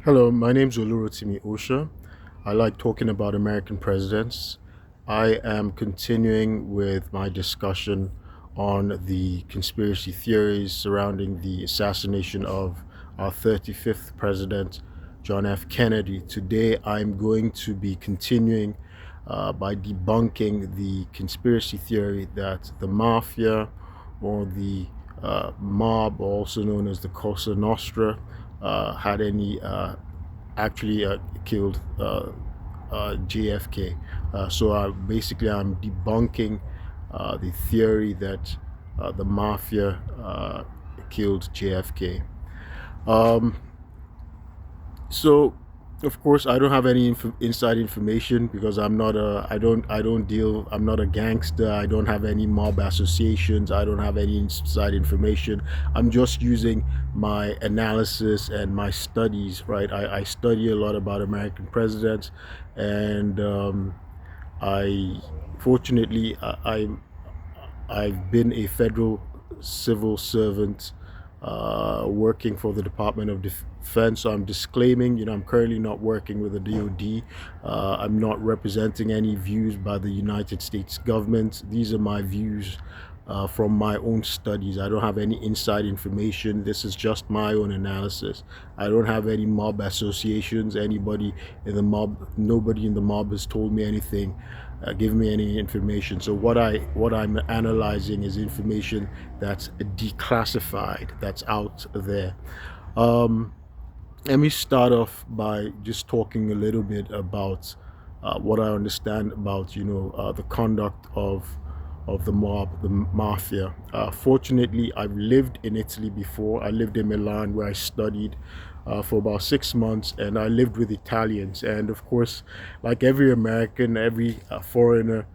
Hello, my name's Olu Osha. I like talking about American presidents. I am continuing with my discussion on the conspiracy theories surrounding the assassination of our 35th president, John F. Kennedy. Today, I'm going to be continuing by debunking the conspiracy theory that the mafia or the mob, also known as the Cosa Nostra, had any actually killed JFK. So basically, I'm debunking the theory that the mafia killed JFK. Um, so, of course, I don't have any inside information because I don't deal, I'm not a gangster. I don't have any mob associations. I don't have any inside information. I'm just using my analysis and my studies, right? I study a lot about American presidents, and I, fortunately, I've been a federal civil servant working for the Department of Defense. So I'm disclaiming, I'm currently not working with the DoD. I'm not representing any views by the United States government. These are my views from my own studies. I don't have any inside information. This is just my own analysis. I don't have any mob associations. Anybody in the mob, nobody in the mob has told me anything, give me any information. So what I'm analyzing is information that's declassified, that's out there. Um, Let me start off by just talking a little bit about what I understand about the conduct of the mob, the mafia. Fortunately, I've lived in Italy before. I lived in Milan where I studied for about 6 months, and I lived with Italians. And of course, like every American, every foreigner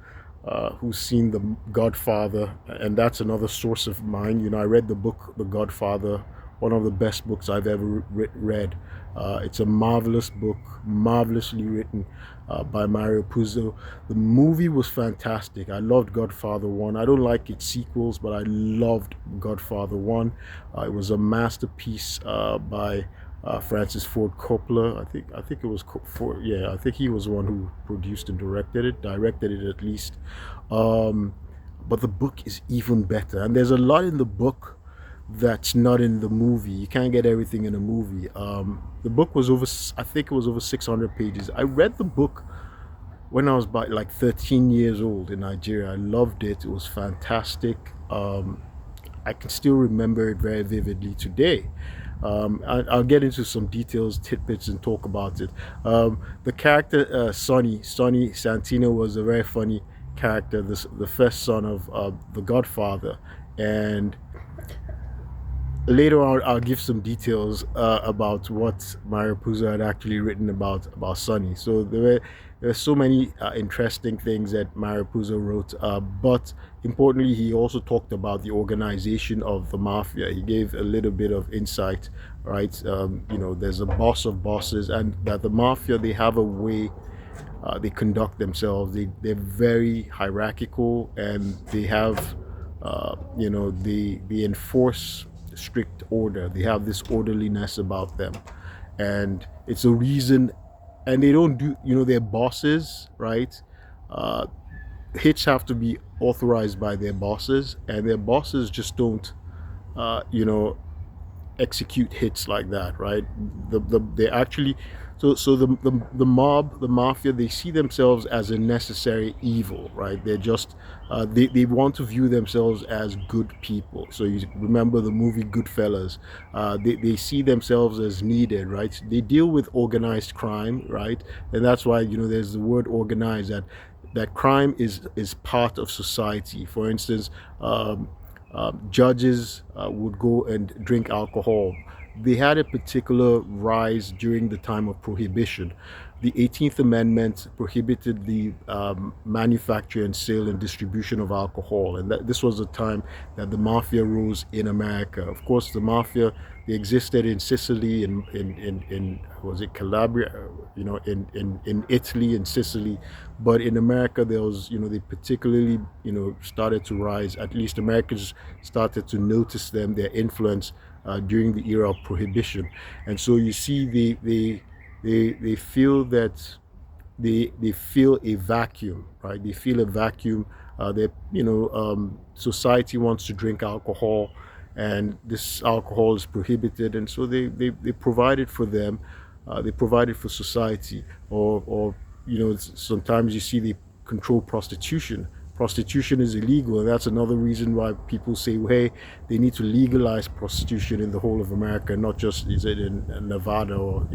who's seen The Godfather, and that's another source of mine. I read the book The Godfather, one of the best books I've ever read. It's a marvelous book, marvelously written by Mario Puzo. The movie was fantastic. I loved Godfather 1. I don't like its sequels, but I loved Godfather 1. It was a masterpiece by Francis Ford Coppola. I think it was Ford. Yeah, I think he was the one who produced and directed it at least. Um, but the book is even better, and there's a lot in the book that's not in the movie. You can't get everything in a movie. The book was I think it was over 600 pages. I read the book when I was about like 13 years old in Nigeria. I loved it. It was fantastic. I can still remember it very vividly today. I'll get into some details, tidbits, and talk about it. The character Sonny Santino was a very funny character. The first son of the Godfather, and later on I'll give some details about what Mario Puzo had actually written about Sonny. So there were so many interesting things that Mario Puzo wrote, but importantly, he also talked about the organization of the mafia. He gave a little bit of insight, right? There's a boss of bosses, and that the mafia, they have a way they conduct themselves. They're very hierarchical, and they have they enforce strict order. They have this orderliness about them, and it's a reason. And they don't do, their bosses, right? Uh, Hits have to be authorized by their bosses, and their bosses just don't, uh, you know, execute hits like that, right? They actually, so the mob, the mafia, they see themselves as a necessary evil, right? They're just they want to view themselves as good people. So you remember the movie Goodfellas. They see themselves as needed, right? They deal with organized crime, right? And that's why there's the word organized, that crime is part of society. For instance, judges would go and drink alcohol. They had a particular rise during the time of prohibition. The 18th Amendment prohibited the manufacture and sale and distribution of alcohol, and this was the time that the mafia rose in America. Of course, the mafia, they existed in Sicily, in was it Calabria? in Italy and Sicily. But in America, there was, they particularly, started to rise. At least Americans started to notice them, their influence during the era of prohibition. And so you see, they feel that they feel a vacuum, right? They feel a vacuum. Society wants to drink alcohol, and this alcohol is prohibited, and so they provide it for them. They provide it for society, or sometimes you see they control prostitution. Prostitution is illegal, and that's another reason why people say, well, hey, they need to legalize prostitution in the whole of America, not just is it in Nevada or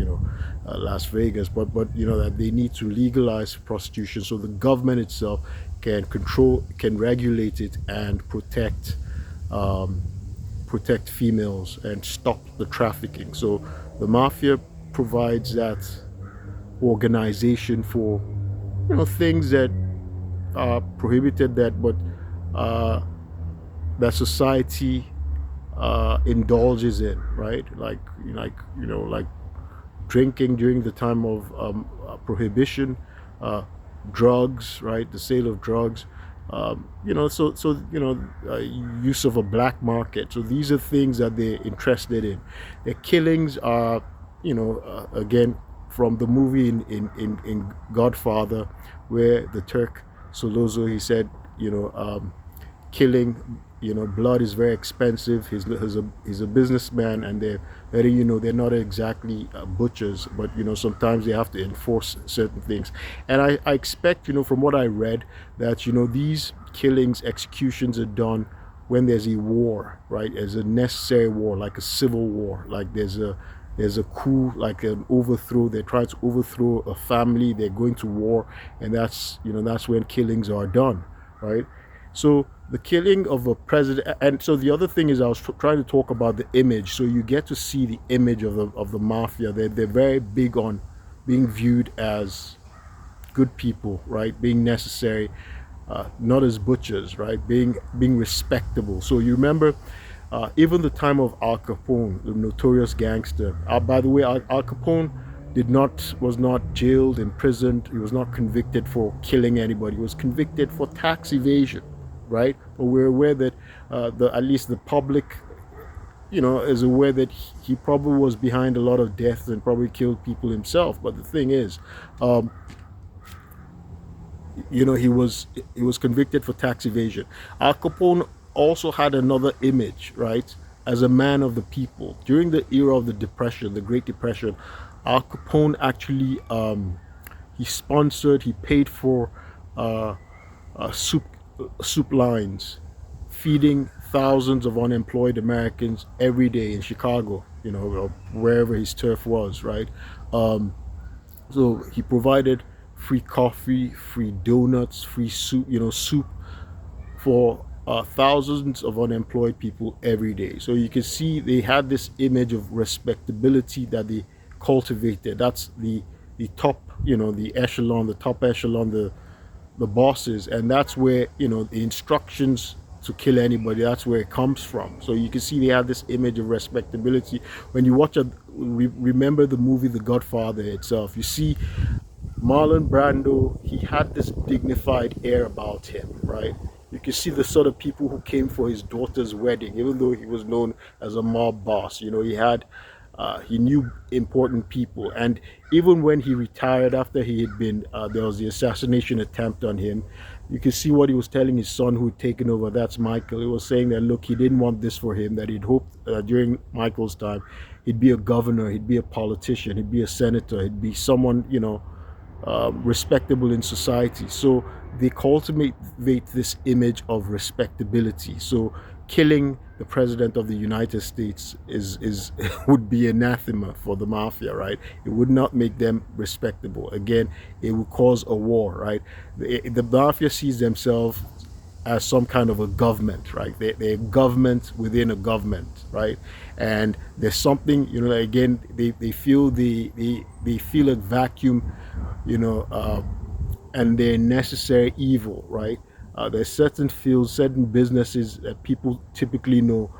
Las Vegas, but that they need to legalize prostitution so the government itself can regulate it and protect females and stop the trafficking. So the mafia provides that organization for things that are prohibited, that society indulges in, right? Like drinking during the time of prohibition, drugs, right? The sale of drugs, use of a black market. So these are things that they're interested in. The killings are, again, from the movie in Godfather, where the Turk Solozo, he said, killing, blood is very expensive. He's a businessman, and they're not exactly butchers, but sometimes they have to enforce certain things. And I expect, from what I read, that these killings, executions are done when there's a war, right? As a necessary war, like a civil war, like there's a coup, like an overthrow. They're trying to overthrow a family. They're going to war, and that's when killings are done, right? So the killing of a president, and so the other thing is, I was trying to talk about the image. So you get to see the image of the mafia. They're very big on being viewed as good people, right? Being necessary, not as butchers, right? Being respectable. So you remember. Even the time of Al Capone, the notorious gangster. By the way, Al Capone was not jailed, imprisoned. He was not convicted for killing anybody. He was convicted for tax evasion, right? But we're aware that at least the public, is aware that he probably was behind a lot of deaths and probably killed people himself. But the thing is, he was convicted for tax evasion. Al Capone also had another image, right, as a man of the people. During the era of the Depression, the Great Depression, Al Capone actually he paid for soup lines, feeding thousands of unemployed Americans every day in Chicago, or wherever his turf was, right? So he provided free coffee, free donuts, free soup, soup for thousands of unemployed people every day. So you can see they had this image of respectability that they cultivated. That's the top, the echelon, the top echelon, the bosses, and that's where the instructions to kill anybody, that's where it comes from. So you can see they have this image of respectability. When you remember the movie The Godfather itself, you see Marlon Brando, he had this dignified air about him, right? You can see the sort of people who came for his daughter's wedding, even though he was known as a mob boss. He knew important people. And even when he retired, after he had been, there was the assassination attempt on him, you can see what he was telling his son who had taken over, that's Michael. He was saying that, look, he didn't want this for him, that he'd hoped during Michael's time, he'd be a governor, he'd be a politician, he'd be a senator, he'd be someone, respectable in society. So they cultivate this image of respectability. So killing the president of the United States is would be anathema for the mafia, right? It would not make them respectable. Again, it would cause a war, right? The mafia sees themselves as some kind of a government, right? They're a government within a government, right? And there's something, again, they feel they feel a vacuum, and they're necessary evil, right? There's certain fields, certain businesses that people typically know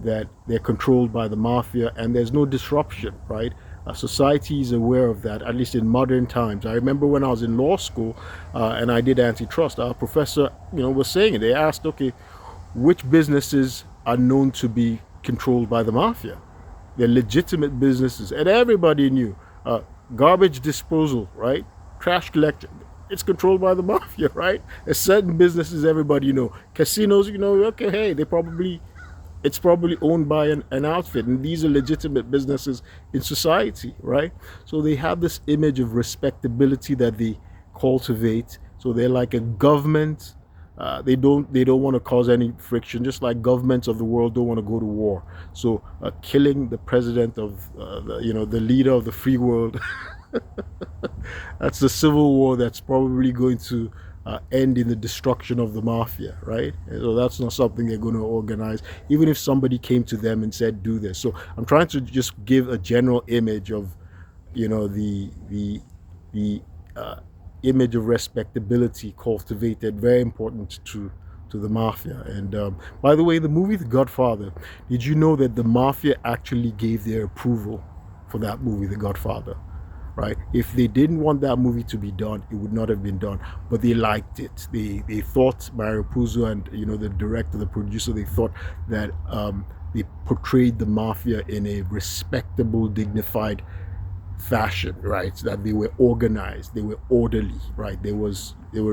that they're controlled by the mafia, and there's no disruption, right? Society is aware of that, at least in modern times. I remember when I was in law school and I did antitrust, our professor, was saying it. They asked, okay, which businesses are known to be controlled by the mafia? They're legitimate businesses, and everybody knew. Uh, Garbage disposal, right? Trash collection. It's controlled by the mafia, right? There's certain businesses everybody Casinos, okay, hey, it's probably owned by an outfit, and these are legitimate businesses in society, right? So they have this image of respectability that they cultivate. So they're like a government. They don't want to cause any friction, just like governments of the world don't want to go to war. So killing the president of the leader of the free world, that's the civil war that's probably going to end in the destruction of the mafia, right? So that's not something they're going to organize, even if somebody came to them and said, do this. So I'm trying to just give a general image of, the image of respectability cultivated, very important to the mafia. And by the way, the movie The Godfather, did you know that the mafia actually gave their approval for that movie, The Godfather? Right? If they didn't want that movie to be done, it would not have been done. But they liked it. They thought Mario Puzo and the director, the producer, they thought that they portrayed the mafia in a respectable, dignified fashion, right? So that they were organized, they were orderly, right? They were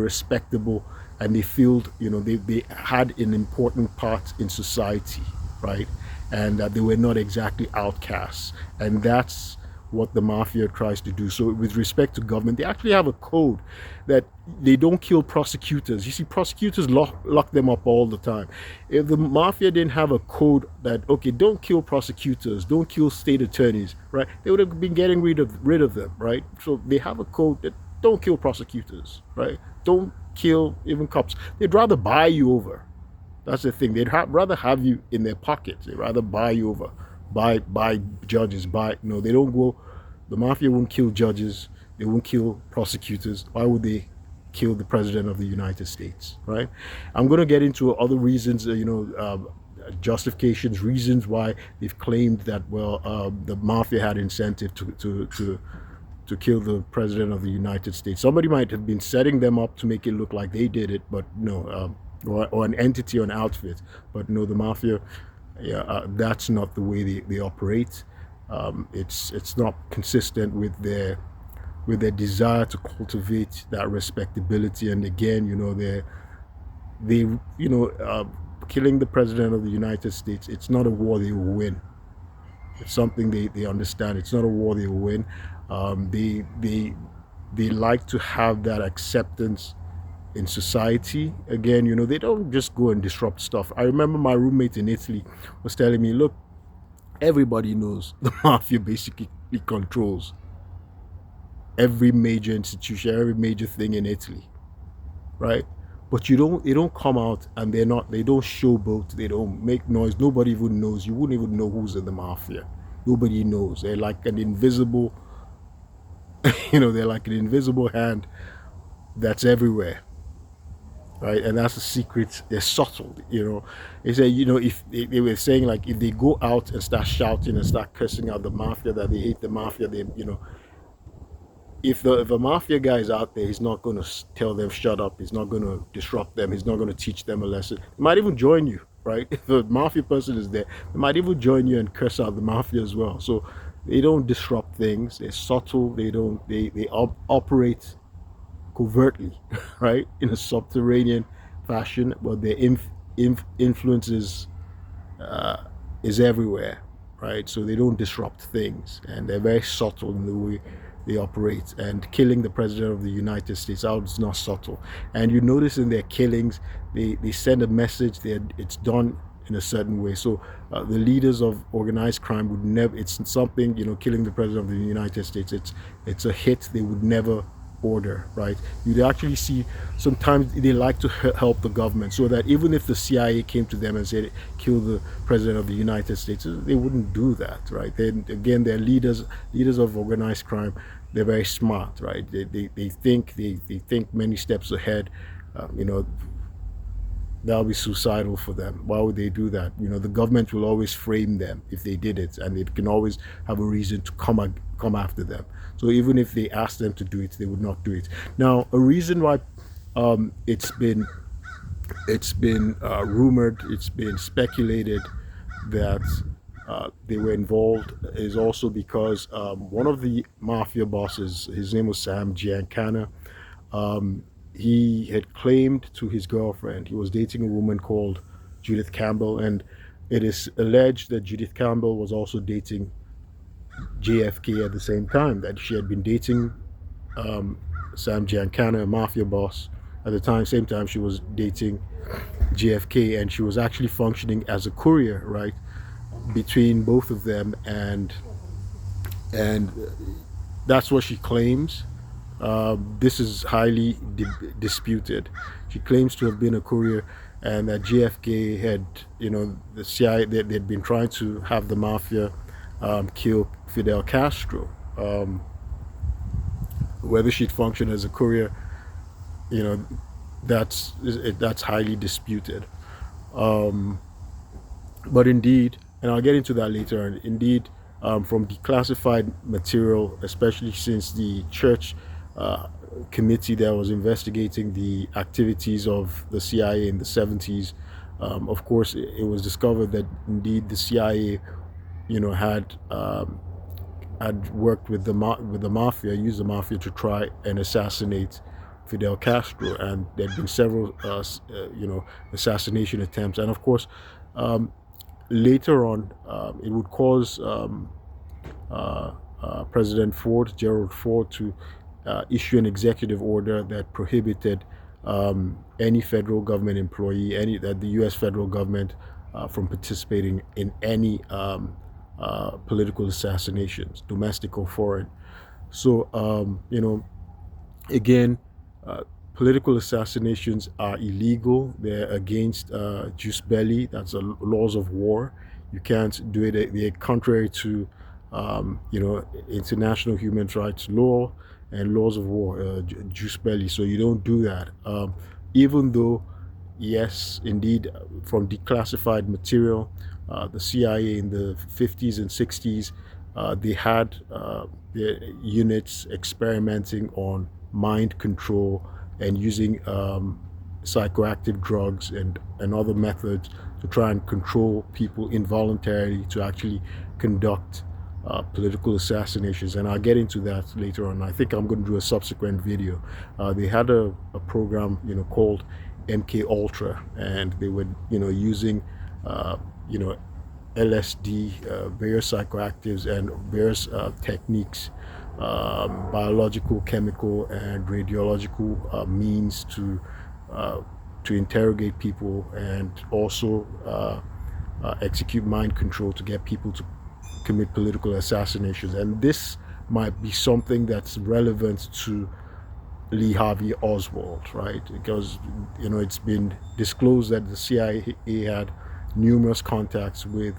respectable, and they felt they had an important part in society, right? And that they were not exactly outcasts, and that's what the mafia tries to do. So with respect to government, they actually have a code that they don't kill prosecutors. You see, prosecutors lock them up all the time. If the mafia didn't have a code that, okay, don't kill prosecutors, don't kill state attorneys, right, they would have been getting rid of them, right? So they have a code that don't kill prosecutors, right? Don't kill even cops. They'd rather buy you over. That's the thing. They'd rather have you in their pockets. They'd rather buy you over. Buy judges. No, they don't go. The mafia won't kill judges. They won't kill prosecutors. Why would they kill the president of the United States, right? I'm going to get into other reasons, justifications, reasons why they've claimed that, the mafia had incentive to kill the president of the United States. Somebody might have been setting them up to make it look like they did it, but no, or an entity or an outfit. But no, the mafia, that's not the way they operate. It's not consistent with their desire to cultivate that respectability. And again, killing the president of the United States, it's not a war they will win. It's something they understand. It's not a war they will win. They like to have that acceptance in society. Again, they don't just go and disrupt stuff. I remember my roommate in Italy was telling me, look, everybody knows the mafia basically controls every major institution, every major thing in Italy, right? But they don't come out, and they don't showboat, they don't make noise. Nobody even knows. You wouldn't even know who's in the mafia. Nobody knows. They're like an invisible, they're like an invisible hand that's everywhere, right? And that's the secret. They're subtle. They say, if they were saying, like, if they go out and start shouting and start cursing out the mafia, that they hate the mafia, if a mafia guy is out there, he's not going to tell them shut up. He's not going to disrupt them. He's not going to teach them a lesson. He might even join you, right? If a mafia person is there, they might even join you and curse out the mafia as well. So they don't disrupt things. They're subtle. They operate covertly, right, in a subterranean fashion, but their influence is everywhere, right? So they don't disrupt things, and they're very subtle in the way they operate. And killing the president of the United States out is not subtle. And you notice in their killings, they send a message that it's done in a certain way. So the leaders of organized crime would never. It's something, killing the president of the United States. It's a hit they would never order, right? You'd actually see sometimes they like to help the government, so that even if the CIA came to them and said kill the president of the United States, they wouldn't do that, right? Then again, they're leaders of organized crime. They're very smart, right? They think many steps ahead. That'll be suicidal for them. Why would they do that? The government will always frame them if they did it, and they can always have a reason to come after them. So even if they ask them to do it, they would not do it. Now, a reason why it's been rumored, it's been speculated that they were involved is also because one of the mafia bosses, his name was Sam Giancana, he had claimed to his girlfriend he was dating a woman called Judith Campbell, and it is alleged that Judith Campbell was also dating JFK at the same time, that she had been dating um, Sam Giancana, a mafia boss. At the same time, she was dating JFK, and she was actually functioning as a courier, right, between both of them, and that's what she claims. This is highly disputed. She claims to have been a courier, and that JFK had, the CIA, they'd been trying to have the mafia kill Fidel Castro. Um, Whether she'd function as a courier, you know, that's highly disputed. Um, but indeed, and I'll get into that later on, indeed, from declassified material, especially since the church uh, committee that was investigating the activities of the CIA in the 70s, of course, it was discovered that indeed the CIA, had worked with the mafia, used the mafia to try and assassinate Fidel Castro, and there had been several, assassination attempts, and of course, um, later on, it would cause President Ford, Gerald Ford, to issue an executive order that prohibited any federal government employee, any that the U.S. federal government, from participating in any political assassinations, domestic or foreign. So, again, uh, political assassinations are illegal. They're against jus belli, that's laws of war. You can't do it. They're contrary to, international human rights law and laws of war, jus belli. So you don't do that. Even though, yes, indeed, from declassified material, the CIA in the 50s and 60s, they had their units experimenting on mind control and using psychoactive drugs and other methods to try and control people involuntarily to actually conduct political assassinations. And I'll get into that later on. I think I'm going to do a subsequent video. They had a program, called MK Ultra, and they were, using, you know, LSD, various psychoactives, and various techniques, biological, chemical, and radiological means uh, to interrogate people, and also execute mind control to get people to commit political assassinations. And this might be something that's relevant to Lee Harvey Oswald, right? Because it's been disclosed that the CIA had numerous contacts with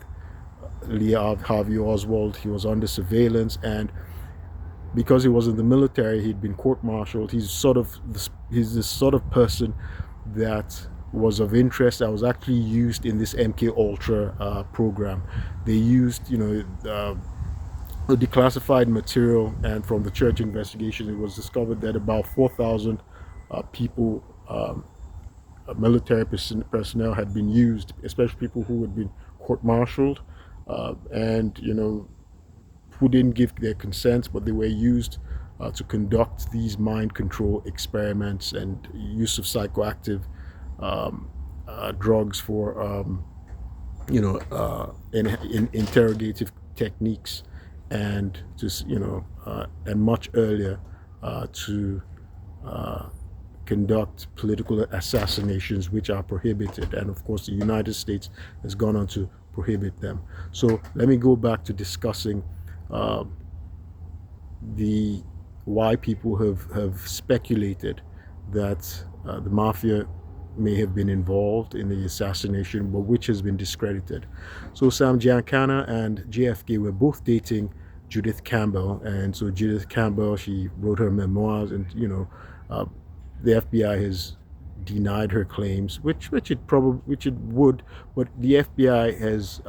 Lee Harvey Oswald. He was under surveillance, and because he was in the military, he'd been court-martialed. He's this sort of person that was of interest, that was actually used in this MK Ultra program. They used, the declassified material, and from the church investigation, it was discovered that about 4,000 people, military personnel, had been used, especially people who had been court-martialed, and who didn't give their consent, but they were used to conduct these mind control experiments and use of psychoactive drugs for in interrogative techniques, and just and much earlier to conduct political assassinations, which are prohibited, and of course the United States has gone on to prohibit them. So let me go back to discussing uh, the why people have speculated that the mafia may have been involved in the assassination, but which has been discredited. So Sam Giancana and JFK were both dating Judith Campbell, and so Judith Campbell, she wrote her memoirs, and uh, the FBI has denied her claims, which it would, but the FBI has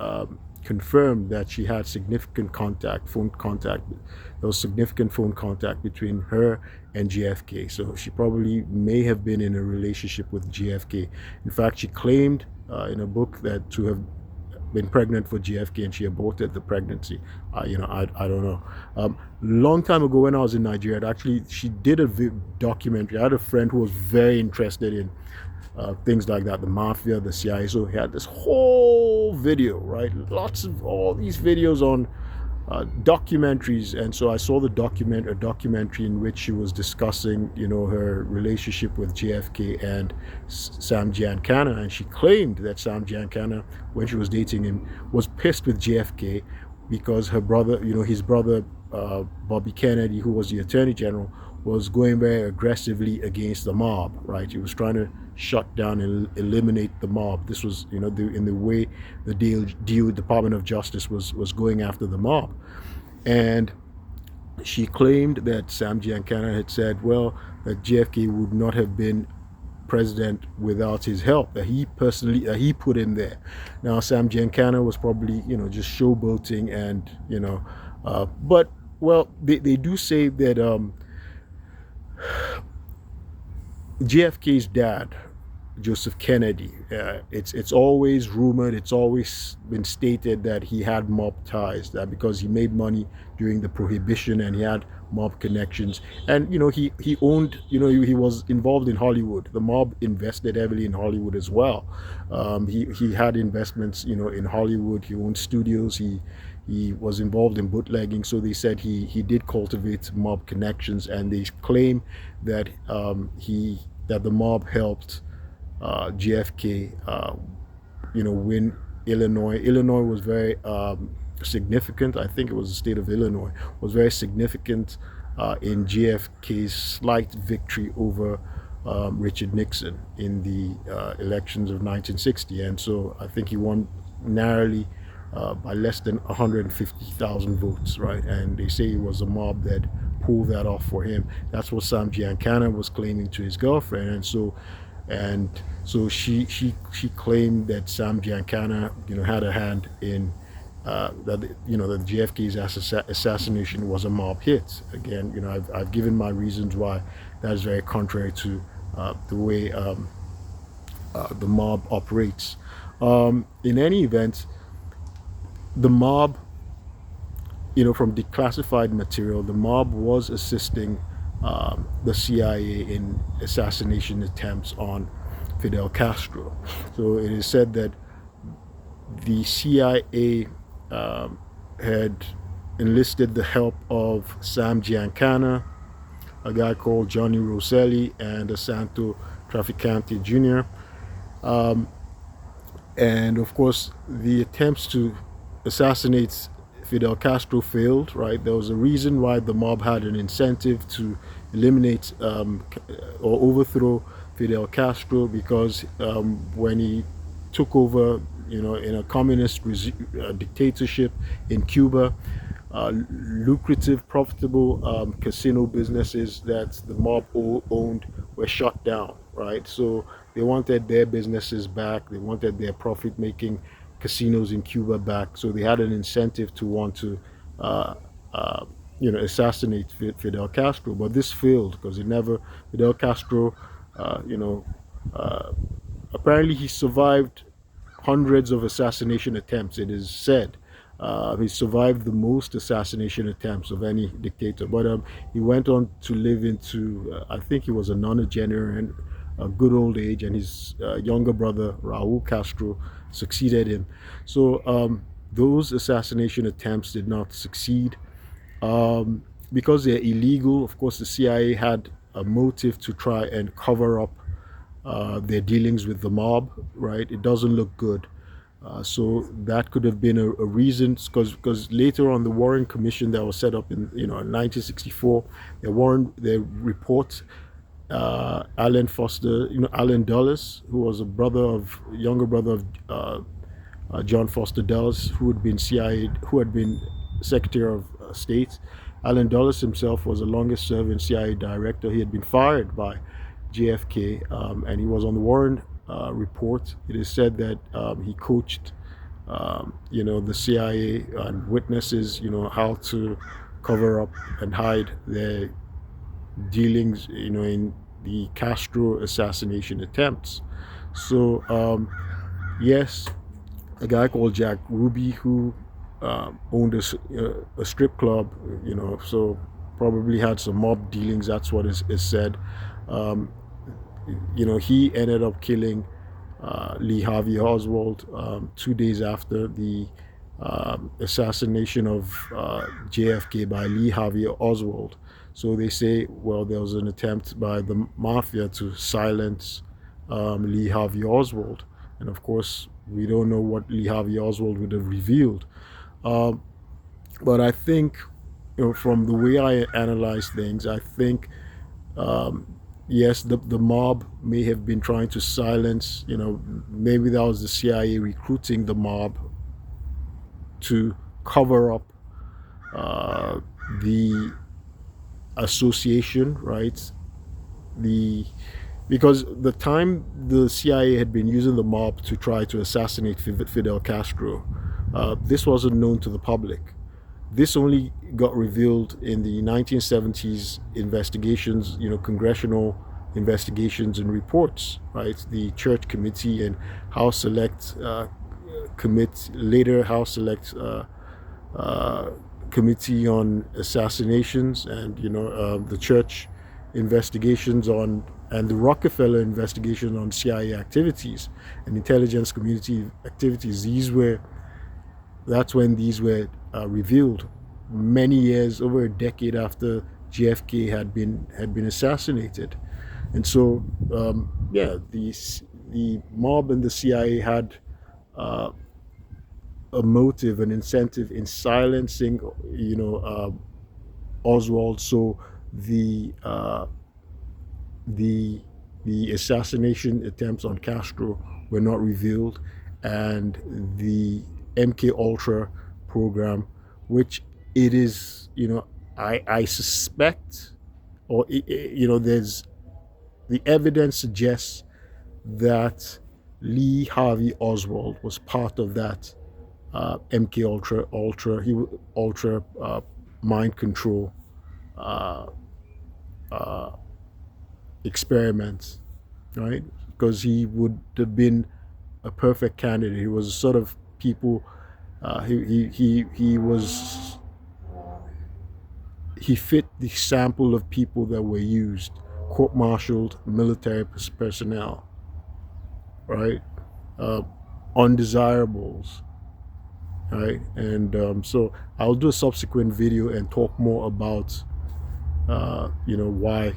confirmed that she had significant phone contact. There was significant phone contact between her and JFK. So she probably may have been in a relationship with JFK. In fact, she claimed in a book that to have been pregnant for JFK, and she aborted the pregnancy. I don't know. Long time ago when I was in Nigeria, actually she did a documentary. I had a friend who was very interested in things like that, the Mafia, the CIA. So he had this whole video, right? Lots of all these videos on documentaries, and so I saw a documentary in which she was discussing, her relationship with JFK and Sam Giancana, and she claimed that Sam Giancana, when she was dating him, was pissed with JFK because her brother, his brother Bobby Kennedy, who was the Attorney General, was going very aggressively against the mob. Right, he was trying to shut down and eliminate the mob. This was, in the way the deal with Department of Justice was going after the mob. And she claimed that Sam Giancana had said, well, that JFK would not have been president without his help, that he put him there. Now, Sam Giancana was probably, just showboating, and, but, well, they do say that JFK's dad, Joseph Kennedy, it's always rumored, it's always been stated that he had mob ties, that because he made money during the Prohibition and he had mob connections, and he owned, he was involved in Hollywood. The mob invested heavily in Hollywood as well. He had investments, in Hollywood. He owned studios. He was involved in bootlegging, so they said he did cultivate mob connections, and they claim that that the mob helped JFK, win Illinois. Illinois was very significant. I think it was the state of Illinois was very significant in JFK's slight victory over Richard Nixon in the elections of 1960, and so I think he won narrowly by less than 150,000 votes, right? And they say it was a mob that pulled that off for him. That's what Sam Giancana was claiming to his girlfriend, and so she claimed that Sam Giancana, had a hand in that that JFK's assassination was a mob hit. Again, I've given my reasons why that is very contrary to the way the mob operates. In any event, the mob, from declassified material, the mob was assisting the CIA in assassination attempts on Fidel Castro. So it is said that the CIA had enlisted the help of Sam Giancana, a guy called Johnny Rosselli, and a Santo Trafficante Jr. And of course, the attempts to assassinate Fidel Castro failed, right? There was a reason why the mob had an incentive to eliminate or overthrow Fidel Castro, because when he took over, in a communist dictatorship in Cuba, lucrative, profitable casino businesses that the mob owned were shut down, right? So they wanted their businesses back. They wanted their profit-making casinos in Cuba back. So they had an incentive to want to, assassinate Fidel Castro. But this failed because Fidel Castro, apparently he survived hundreds of assassination attempts, it is said. He survived the most assassination attempts of any dictator. But he went on to live into, I think he was a nonagenarian, a good old age, and his younger brother, Raul Castro, succeeded him. So those assassination attempts did not succeed. Because they're illegal, of course, the CIA had a motive to try and cover up their dealings with the mob, right? It doesn't look good. So that could have been a reason, because later on the Warren Commission that was set up in 1964, their report, Alan Foster, Alan Dulles, who was younger brother of John Foster Dulles, who had been Secretary of State. Alan Dulles himself was the longest serving CIA director. He had been fired by JFK, and he was on the Warren report. It is said that he coached, the CIA and witnesses, how to cover up and hide their dealings, in the Castro assassination attempts. So, yes, a guy called Jack Ruby who owned a strip club, so probably had some mob dealings. That's what is said. Um, he ended up killing Lee Harvey Oswald 2 days after the assassination of JFK by Lee Harvey Oswald. So they say, well, there was an attempt by the mafia to silence Lee Harvey Oswald. And of course, we don't know what Lee Harvey Oswald would have revealed. Um, but I think, from the way I analyze things, I think, um, yes, the mob may have been trying to silence, maybe that was the CIA recruiting the mob to cover up uh, the association, right? The Because the time the CIA had been using the mob to try to assassinate Fidel Castro, this wasn't known to the public. This only got revealed in the 1970s investigations, congressional investigations and reports, right? The Church Committee and House Select later House Select uh, Committee on Assassinations, and the Church investigations on, and the Rockefeller investigation on CIA activities and intelligence community activities. That's when these were revealed, many years, over a decade after JFK had been assassinated. And so, yeah, the mob and the CIA had uh, a motive, an incentive in silencing, Oswald, so the uh, the the assassination attempts on Castro were not revealed, and the MK Ultra program, which it is, I suspect, or there's the evidence suggests that Lee Harvey Oswald was part of that MK Ultra mind control uh, uh, experiments, right? Because he would have been a perfect candidate. He was sort of people. He fit the sample of people that were used: court-martialed military personnel, right? Uh, Undesirables, right? And so I'll do a subsequent video and talk more about why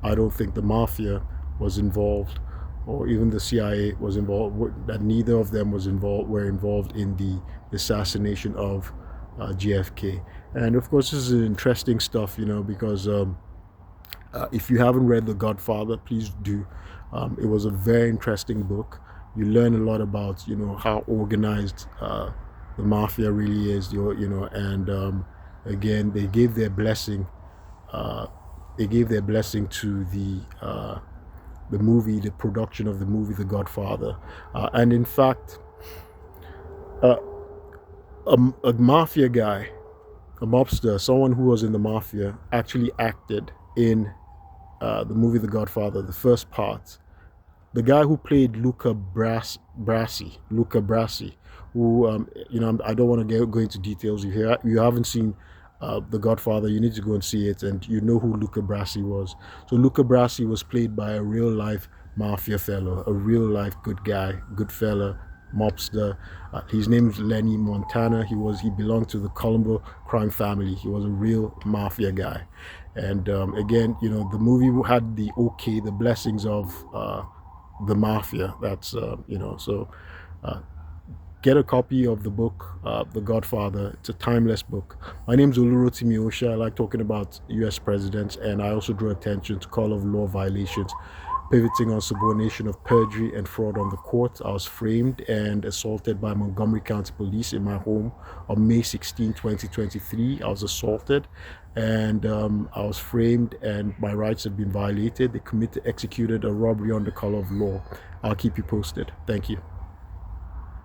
I don't think the mafia was involved, or even the CIA was involved. That neither of them were involved in the assassination of JFK. And of course, this is interesting stuff, because if you haven't read The Godfather, please do. It was a very interesting book. You learn a lot about how organized the mafia really is. And again, they gave their blessing. They gave their blessing to the movie, the production of the movie The Godfather. And in fact, uh, a mafia guy, a mobster, someone who was in the mafia, actually acted in the movie The Godfather, the first part. The guy who played Luca Brasi, who I don't want to go into details. You haven't seen The Godfather, you need to go and see it, and you know who Luca Brasi was. So Luca Brasi was played by a real life mafia fellow, a real life good guy, good fella, mobster. His name's Lenny Montana. He belonged to the Colombo crime family. He was a real mafia guy. And again, the movie had the blessings of the mafia. That's so get a copy of the book, The Godfather. It's a timeless book. My name's Olu Osha. I like talking about U.S. presidents, and I also draw attention to call of law violations. pivoting on subornation of perjury and fraud on the court. I was framed and assaulted by Montgomery County Police in my home on May 16, 2023. I was assaulted and I was framed and my rights have been violated. They executed a robbery on the color of law. I'll keep you posted. Thank you.